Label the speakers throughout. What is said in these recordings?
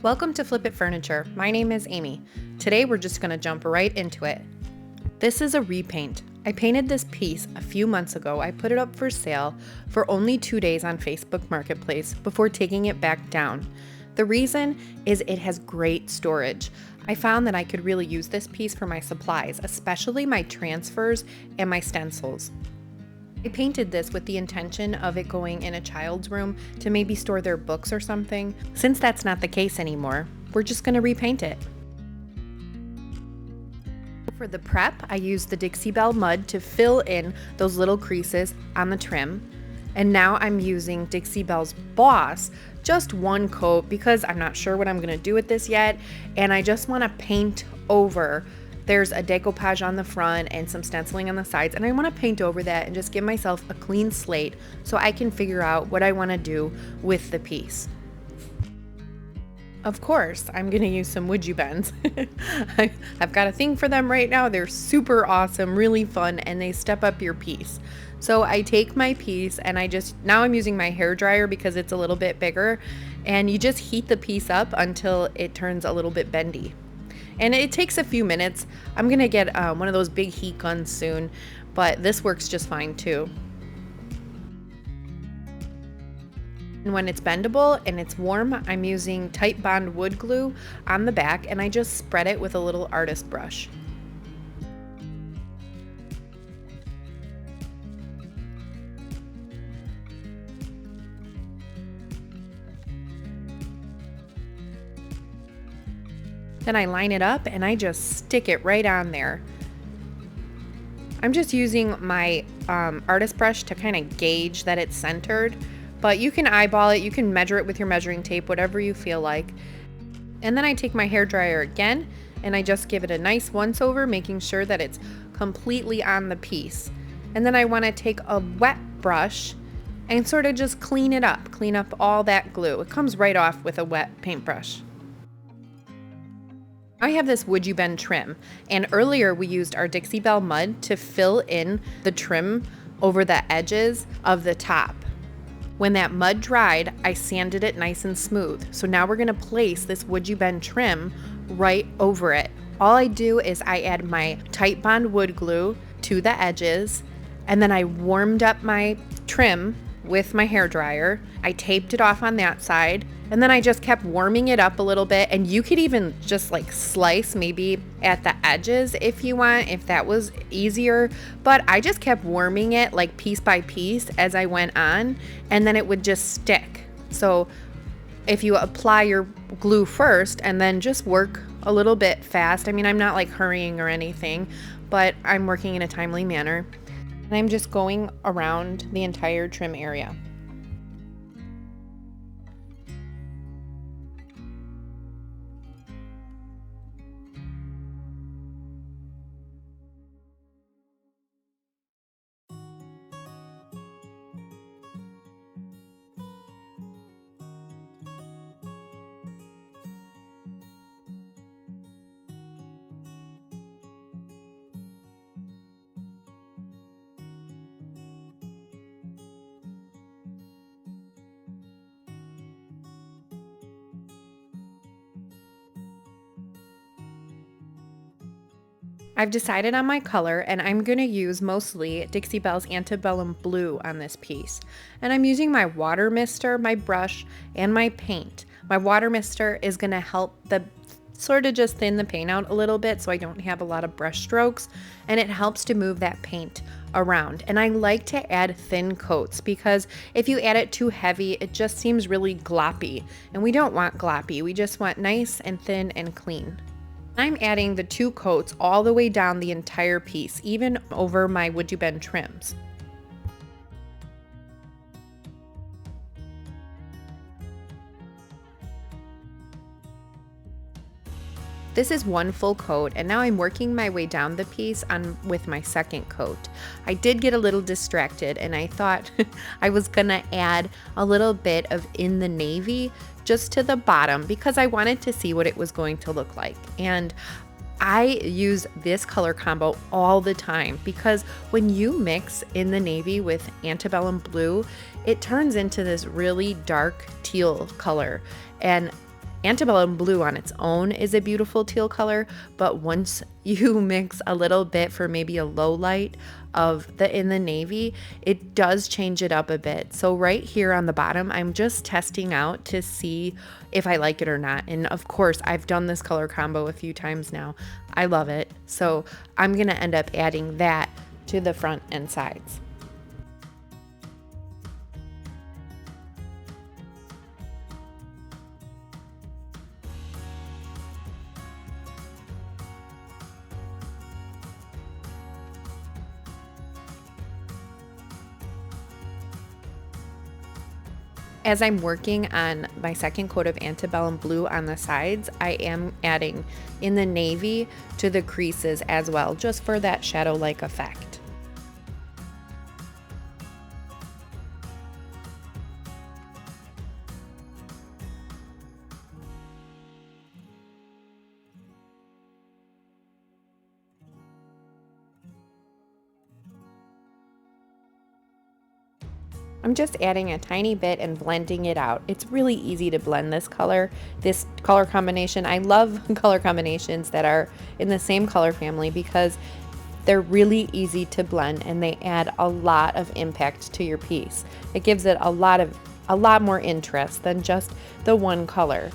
Speaker 1: Welcome to Flip It Furniture. My name is Amy. Today we're just going to jump right into it. This is a repaint. I painted this piece a few months ago. I put it up for sale for only 2 days on Facebook Marketplace before taking it back down. The reason is it has great storage. I found that I could really use this piece for my supplies, especially my transfers and my stencils. I painted this with the intention of it going in a child's room to maybe store their books or something. Since that's not the case anymore, we're just going to repaint it. For the prep, I used the Dixie Belle mud to fill in those little creases on the trim. And now I'm using Dixie Belle's Boss, just one coat because I'm not sure what I'm going to do with this yet. And I just want to paint over. There's a decoupage on the front and some stenciling on the sides, and I want to paint over that and just give myself a clean slate so I can figure out what I want to do with the piece. Of course, I'm going to use some WoodUBends. I've got a thing for them right now. They're super awesome, really fun, and they step up your piece. So I take my piece and now I'm using my hair dryer because it's a little bit bigger, and you just heat the piece up until it turns a little bit bendy. And it takes a few minutes. I'm gonna get one of those big heat guns soon, but this works just fine too. And when it's bendable and it's warm, I'm using Titebond wood glue on the back, and I just spread it with a little artist brush. Then I line it up and I just stick it right on there. I'm just using my artist brush to kind of gauge that it's centered, but you can eyeball it, you can measure it with your measuring tape, whatever you feel like. And then I take my hair dryer again and I just give it a nice once over, making sure that it's completely on the piece. And then I want to take a wet brush and sort of just clean it up, clean up all that glue. It comes right off with a wet paintbrush. I have this WoodUBend trim, and earlier we used our Dixie Belle mud to fill in the trim over the edges of the top. When that mud dried, I sanded it nice and smooth. So now we're gonna place this WoodUBend trim right over it. All I do is I add my Titebond wood glue to the edges, and then I warmed up my trim with my hair dryer. I taped it off on that side, and then I just kept warming it up a little bit. And you could even just like slice maybe at the edges if you want, if that was easier. But I just kept warming it like piece by piece as I went on, and then it would just stick. So if you apply your glue first and then just work a little bit fast, I mean, I'm not like hurrying or anything, but I'm working in a timely manner. And I'm just going around the entire trim area. I've decided on my color, and I'm going to use mostly Dixie Belle's Antebellum Blue on this piece. And I'm using my water mister, my brush, and my paint. My water mister is going to help sort of just thin the paint out a little bit so I don't have a lot of brush strokes, and it helps to move that paint around. And I like to add thin coats because if you add it too heavy, it just seems really gloppy, and we don't want gloppy. We just want nice and thin and clean. I'm adding the 2 coats all the way down the entire piece, even over my WoodUBend trims. This is 1 full coat, and now I'm working my way down the piece with my second coat. I did get a little distracted, and I thought I was gonna add a little bit of In the Navy just to the bottom because I wanted to see what it was going to look like. And I use this color combo all the time because when you mix In the Navy with Antebellum Blue, it turns into this really dark teal color. And Antebellum blue on its own is a beautiful teal color, but once you mix a little bit for maybe a low light in the navy, it does change it up a bit. So right here on the bottom, I'm just testing out to see if I like it or not. And of course, I've done this color combo a few times now. I love it. So I'm gonna end up adding that to the front and sides. As I'm working on my second coat of antebellum blue on the sides, I am adding in the navy to the creases as well, just for that shadow-like effect. I'm just adding a tiny bit and blending it out. It's really easy to blend this color combination. I love color combinations that are in the same color family because they're really easy to blend and they add a lot of impact to your piece. It gives it a lot more interest than just the one color.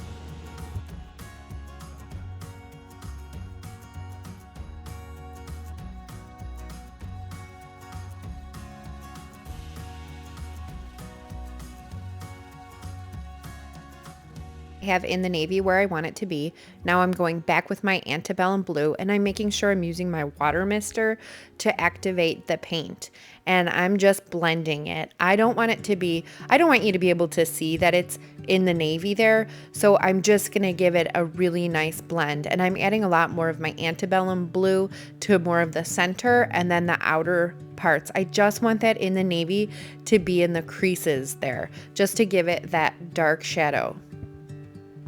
Speaker 1: Have in the navy where I want it to be. Now I'm going back with my antebellum blue and I'm making sure I'm using my water mister to activate the paint. And I'm just blending it. I don't want you to be able to see that it's in the navy there. So I'm just gonna give it a really nice blend. And I'm adding a lot more of my antebellum blue to more of the center and then the outer parts. I just want that in the navy to be in the creases there, just to give it that dark shadow.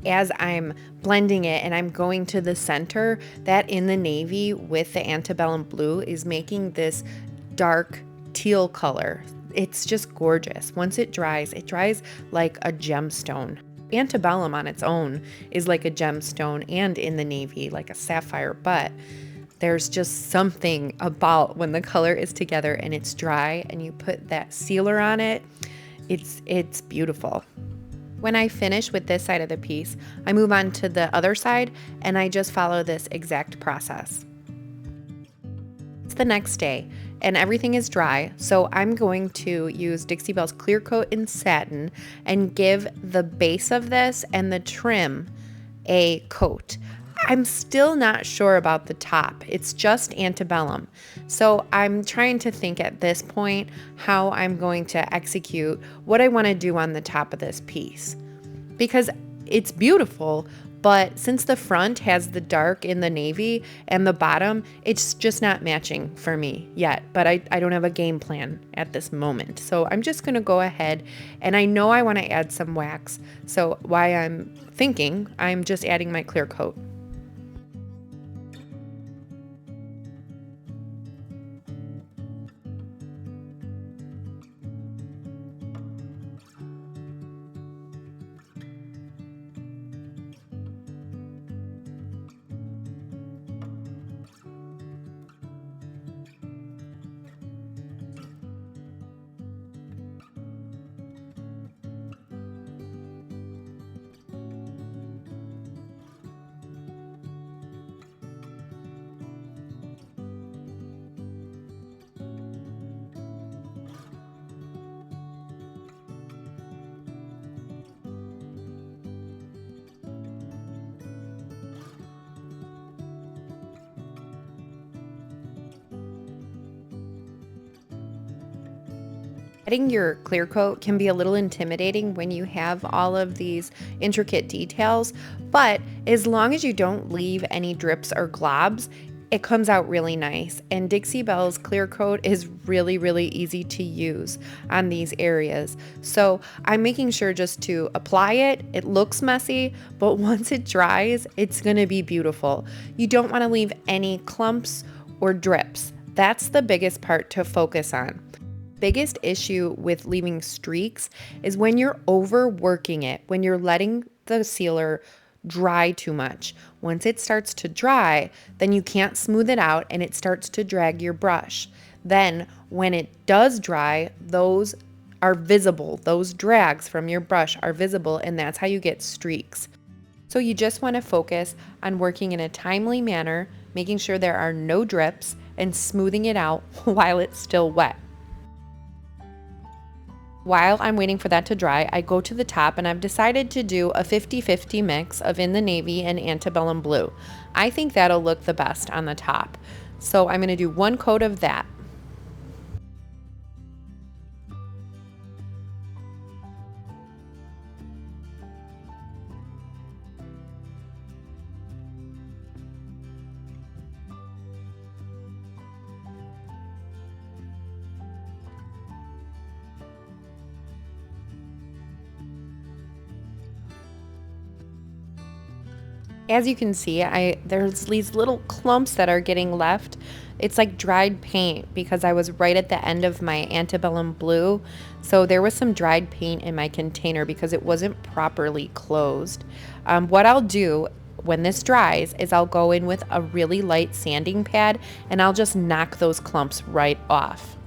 Speaker 1: As I'm blending it and I'm going to the center, that in the navy with the antebellum blue is making this dark teal color. It's just gorgeous. Once it dries like a gemstone. Antebellum on its own is like a gemstone and in the navy like a sapphire, but there's just something about when the color is together and it's dry and you put that sealer on it, it's beautiful. When I finish with this side of the piece, I move on to the other side and I just follow this exact process. It's the next day and everything is dry, so I'm going to use Dixie Belle's Clear Coat in Satin and give the base of this and the trim a coat. I'm still not sure about the top. It's just antebellum. So I'm trying to think at this point how I'm going to execute what I want to do on the top of this piece. Because it's beautiful, but since the front has the dark in the navy and the bottom, it's just not matching for me yet. But I don't have a game plan at this moment. So I'm just going to go ahead, and I know I want to add some wax. So while I'm thinking, I'm just adding my clear coat. Adding your clear coat can be a little intimidating when you have all of these intricate details, but as long as you don't leave any drips or globs, it comes out really nice. And Dixie Belle's clear coat is really, really easy to use on these areas. So I'm making sure just to apply it. It looks messy, but once it dries, it's gonna be beautiful. You don't wanna leave any clumps or drips. That's the biggest part to focus on. Biggest issue with leaving streaks is when you're overworking it, when you're letting the sealer dry too much. Once it starts to dry, then you can't smooth it out and it starts to drag your brush. Then when it does dry, those are visible. Those drags from your brush are visible, and that's how you get streaks. So you just want to focus on working in a timely manner, making sure there are no drips, and smoothing it out while it's still wet. While I'm waiting for that to dry, I go to the top and I've decided to do a 50-50 mix of In the Navy and Antebellum Blue. I think that'll look the best on the top. So I'm going to do one coat of that. As you can see, there's these little clumps that are getting left. It's like dried paint because I was right at the end of my Antebellum Blue. So there was some dried paint in my container because it wasn't properly closed. What I'll do when this dries is I'll go in with a really light sanding pad and I'll just knock those clumps right off.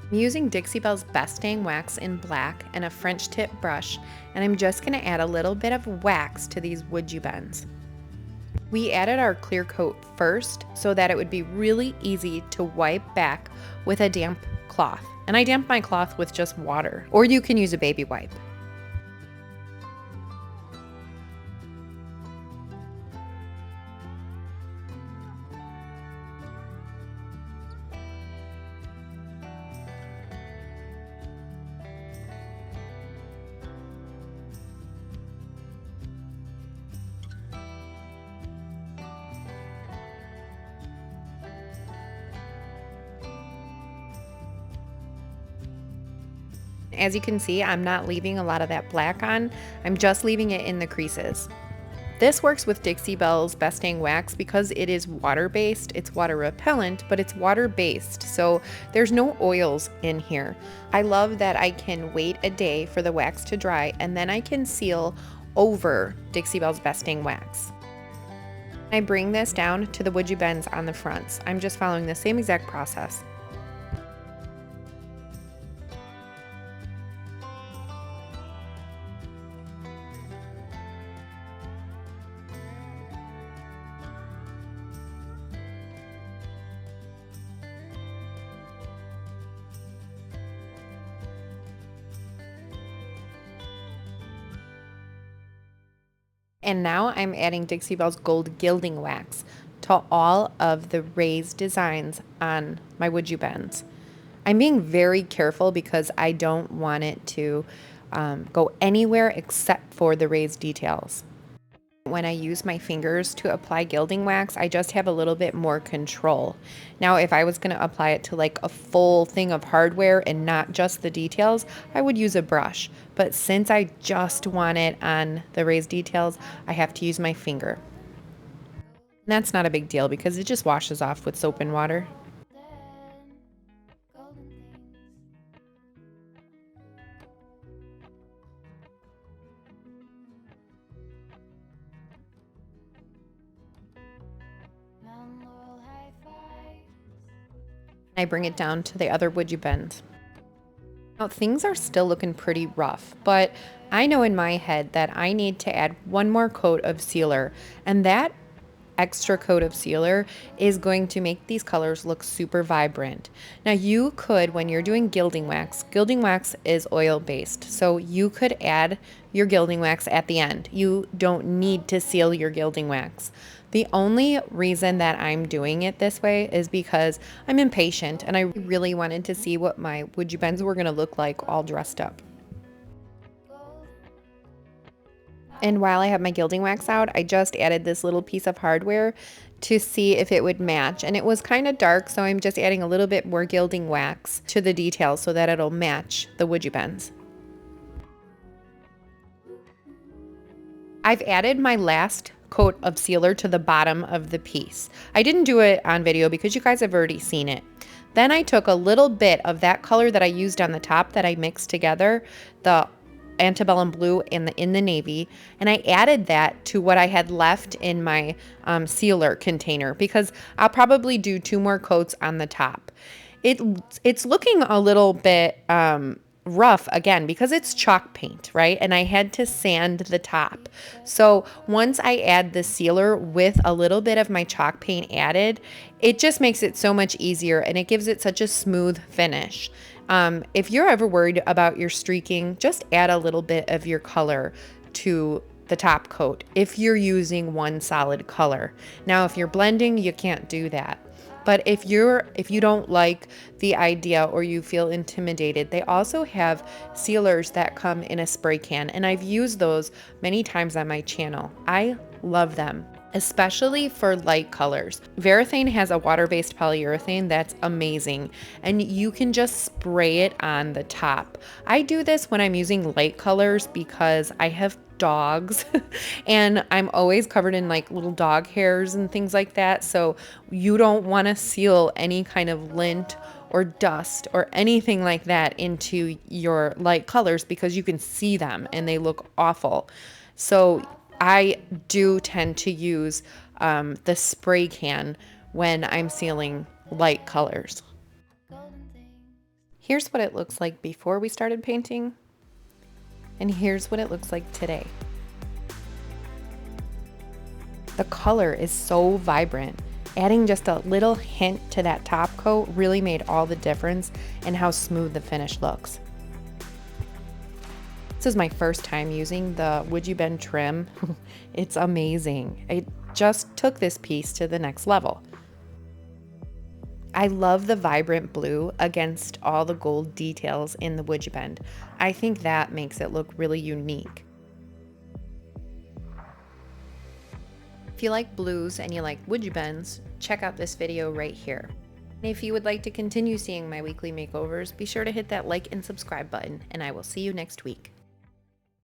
Speaker 1: I'm using Dixie Belle's Best Dang Wax in black and a French tip brush, and I'm just going to add a little bit of wax to these WoodUBends. We added our clear coat first so that it would be really easy to wipe back with a damp cloth. And I damp my cloth with just water, or you can use a baby wipe. As you can see, I'm not leaving a lot of that black on. I'm just leaving it in the creases. This works with Dixie Belle's Best Dang Wax because it is water-based. It's water repellent, but it's water-based, so there's no oils in here. I love that I can wait a day for the wax to dry, and then I can seal over Dixie Belle's Best Dang Wax. I bring this down to the WoodUBends on the fronts. I'm just following the same exact process. And now I'm adding Dixie Belle's Gold Gilding Wax to all of the raised designs on my WoodUBends. I'm being very careful because I don't want it to go anywhere except for the raised details. When I use my fingers to apply gilding wax, I just have a little bit more control. Now, if I was going to apply it to like a full thing of hardware and not just the details, I would use a brush. But since I just want it on the raised details, I have to use my finger. And that's not a big deal because it just washes off with soap and water. I bring it down to the other WoodUBends. Now things are still looking pretty rough, but I know in my head that I need to add one more coat of sealer, and that extra coat of sealer is going to make these colors look super vibrant. Now you could, when you're doing gilding wax is oil based, so you could add your gilding wax at the end. You don't need to seal your gilding wax. The only reason that I'm doing it this way is because I'm impatient and I really wanted to see what my WoodUBends were going to look like all dressed up. And while I have my gilding wax out, I just added this little piece of hardware to see if it would match. And it was kind of dark, so I'm just adding a little bit more gilding wax to the details so that it'll match the WoodUBends. I've added my last coat of sealer to the bottom of the piece. I didn't do it on video because you guys have already seen it. Then I took a little bit of that color that I used on the top that I mixed together, the antebellum blue and in the navy, and I added that to what I had left in my sealer container, because I'll probably do 2 more coats on the top. It's looking a little bit rough again because it's chalk paint, right? And I had to sand the top. So once I add the sealer with a little bit of my chalk paint added, it just makes it so much easier and it gives it such a smooth finish. If you're ever worried about your streaking, just add a little bit of your color to the top coat if you're using one solid color. Now, if you're blending, you can't do that. But if you don't like the idea or you feel intimidated, they also have sealers that come in a spray can, and I've used those many times on my channel. I love them, especially for light colors. Varathane has a water-based polyurethane that's amazing, and you can just spray it on the top. I do this when I'm using light colors because I have dogs and I'm always covered in like little dog hairs and things like that. So you don't want to seal any kind of lint or dust or anything like that into your light colors because you can see them and they look awful. So I do tend to use the spray can when I'm sealing light colors. Here's what it looks like before we started painting. And here's what it looks like today. The color is so vibrant. Adding just a little hint to that top coat really made all the difference in how smooth the finish looks. This is my first time using the WoodUBend trim. It's amazing. I just took this piece to the next level. I love the vibrant blue against all the gold details in the WoodUBend. I think that makes it look really unique. If you like blues and you like WoodUBends, check out this video right here. And if you would like to continue seeing my weekly makeovers, be sure to hit that like and subscribe button, and I will see you next week.